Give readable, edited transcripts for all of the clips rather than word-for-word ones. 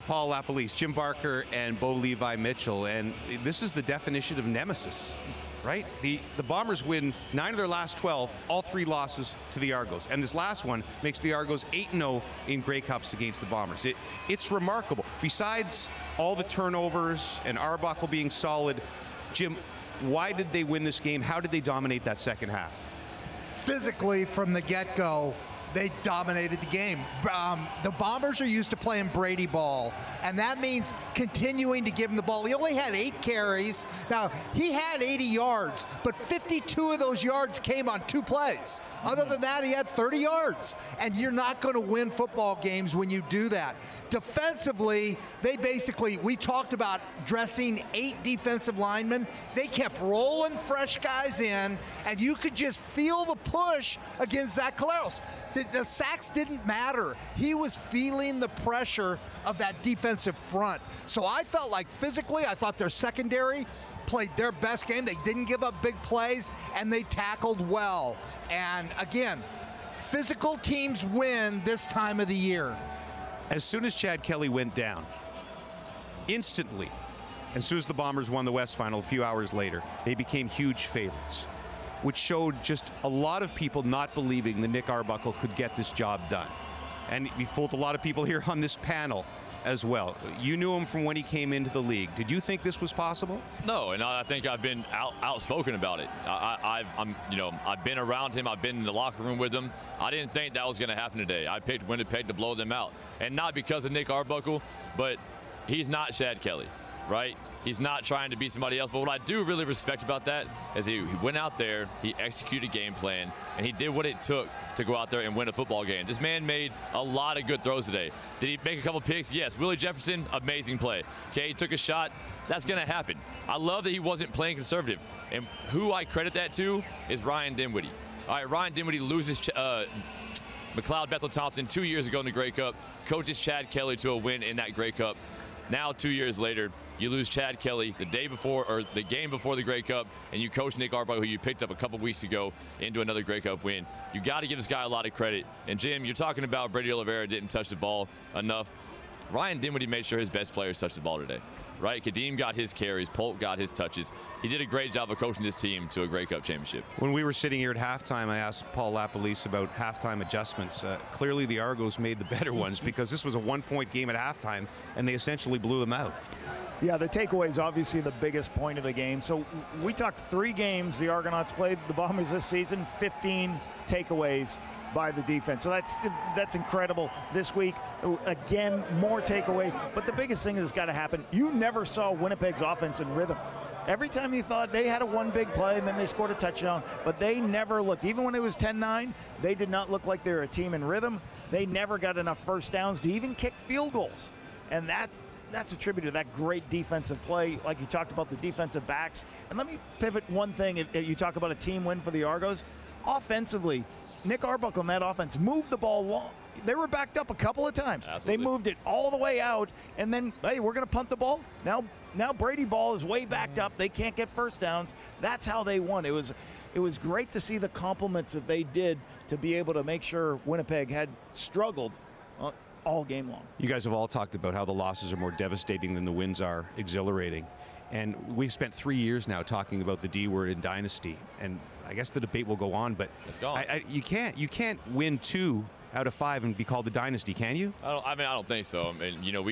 Paul LaPolice, Jim Barker, and Bo Levi Mitchell, and this is the definition of nemesis, right? The Bombers win 9 of their last 12, all 3 losses to the Argos, and this last one makes the Argos 8-0 in Grey Cups against the Bombers. It's remarkable. Besides all the turnovers and Arbuckle being solid, Jim, why did they win this game? How did they dominate that second half? Physically, from the get-go, they dominated the game. The Bombers are used to playing Brady ball, and that means continuing to give him the ball. He only had 8 carries. Now, he had 80 yards, but 52 of those yards came on 2 plays. Other than that, he had 30 yards, and you're not going to win football games when you do that. Defensively, we talked about dressing 8 defensive linemen. They kept rolling fresh guys in, and you could just feel the push against Zach Collaros. The sacks didn't matter. He was feeling the pressure of that defensive front. So I felt like physically, I thought their secondary played their best game. They didn't give up big plays, and they tackled well. And again, physical teams win this time of the year. As soon as Chad Kelly went down, instantly, as soon as the Bombers won the West Final a few hours later, they became huge favorites, which showed just a lot of people not believing that Nick Arbuckle could get this job done. And he fooled a lot of people here on this panel as well. You knew him from when he came into the league. Did you think this was possible? No, and I think I've been outspoken about it. I've been around him. I've been in the locker room with him. I didn't think that was going to happen today. I picked Winnipeg to blow them out, and not because of Nick Arbuckle, but he's not Chad Kelly, right? He's not trying to be somebody else. But what I do really respect about that is he went out there, he executed a game plan, and he did what it took to go out there and win a football game. This man made a lot of good throws today. Did he make a couple picks? Yes. Willie Jefferson, amazing play. Okay, he took a shot. That's going to happen. I love that he wasn't playing conservative. And who I credit that to is Ryan Dinwiddie. All right, Ryan Dinwiddie loses McLeod Bethel-Thompson 2 years ago in the Grey Cup, coaches Chad Kelly to a win in that Grey Cup. Now, 2 years later, you lose Chad Kelly the day before, or the game before the Grey Cup, and you coach Nick Arbuckle, who you picked up a couple weeks ago, into another Grey Cup win. You got to give this guy a lot of credit. And Jim, you're talking about Brady Oliveira didn't touch the ball enough. Ryan Dinwiddie made sure his best players touched the ball today, right? Kadeem got his carries, Polk got his touches. He did a great job of coaching this team to a Grey Cup championship. When we were sitting here at halftime, I asked Paul LaPolice about halftime adjustments. Clearly the Argos made the better ones, because this was a 1-point game at halftime, and they essentially blew them out. Yeah, the takeaway is obviously the biggest point of the game. So we talked 3 games the Argonauts played the Bombers this season, 15 takeaways by the defense. So that's incredible. This week, again, more takeaways. But the biggest thing that's got to happen, you never saw Winnipeg's offense in rhythm. Every time you thought they had one big play and then they scored a touchdown, but they never looked. Even when it was 10-9, they did not look like they were a team in rhythm. They never got enough first downs to even kick field goals. And that's attributed to that great defensive play, like you talked about the defensive backs. And let me pivot one thing. If you talk about a team win for the Argos, offensively, Nick Arbuckle and that offense moved the ball long. They were backed up a couple of times. Absolutely. They moved it all the way out, and then, hey, we're going to punt the ball. Now Brady ball is way backed up. They can't get first downs. That's how they won. It was great to see the compliments that they did to be able to make sure Winnipeg had struggled all game long. You guys have all talked about how the losses are more devastating than the wins are exhilarating. And we've spent 3 years now talking about the D word in Dynasty. And I guess the debate will go on, but you can't win 2 out of 5 and be called a dynasty, can you? I don't think so. I mean,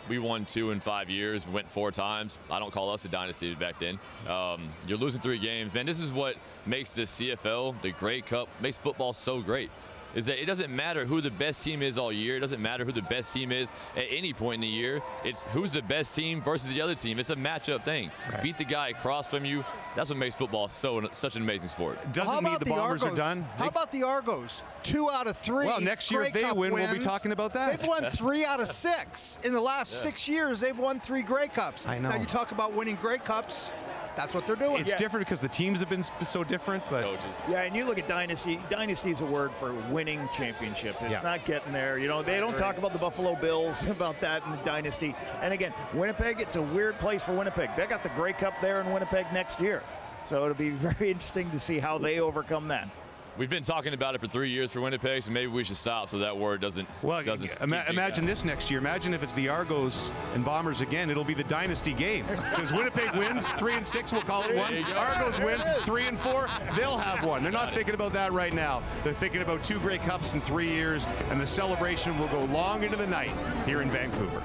we won 2 in 5 years, went 4 times. I don't call us a dynasty back then. You're losing 3 games, man. This is what makes the CFL, the Grey Cup, makes football so great. Is that it doesn't matter who the best team is all year. It doesn't matter who the best team is at any point in the year. It's who's the best team versus the other team. It's a matchup thing. Right. Beat the guy across from you. That's what makes football such an amazing sport. Doesn't mean the Bombers are done. How about the Argos? 2 out of 3. Well, next year if they win, we'll be talking about that. They've won 3 out of 6. In the last 6 years, they've won 3 Grey Cups. I know. Now you talk about winning Grey Cups. That's what they're doing. It's different because the teams have been so different, but coaches. Yeah, and you look at Dynasty. Dynasty is a word for winning championship. It's not getting there. You know, they don't talk about the Buffalo Bills about that in the Dynasty. And again, Winnipeg, it's a weird place for Winnipeg. They got the Grey Cup there in Winnipeg next year. So it'll be very interesting to see how they overcome that. We've been talking about it for 3 years for Winnipeg, so maybe we should stop so that word doesn't. Well, imagine this next year. Imagine if it's the Argos and Bombers again. It'll be the Dynasty game because Winnipeg wins 3-6. We'll call it one. Argos win 3-4. They'll have one. They're not thinking about that right now. They're thinking about 2 Grey Cups in 3 years, and the celebration will go long into the night here in Vancouver.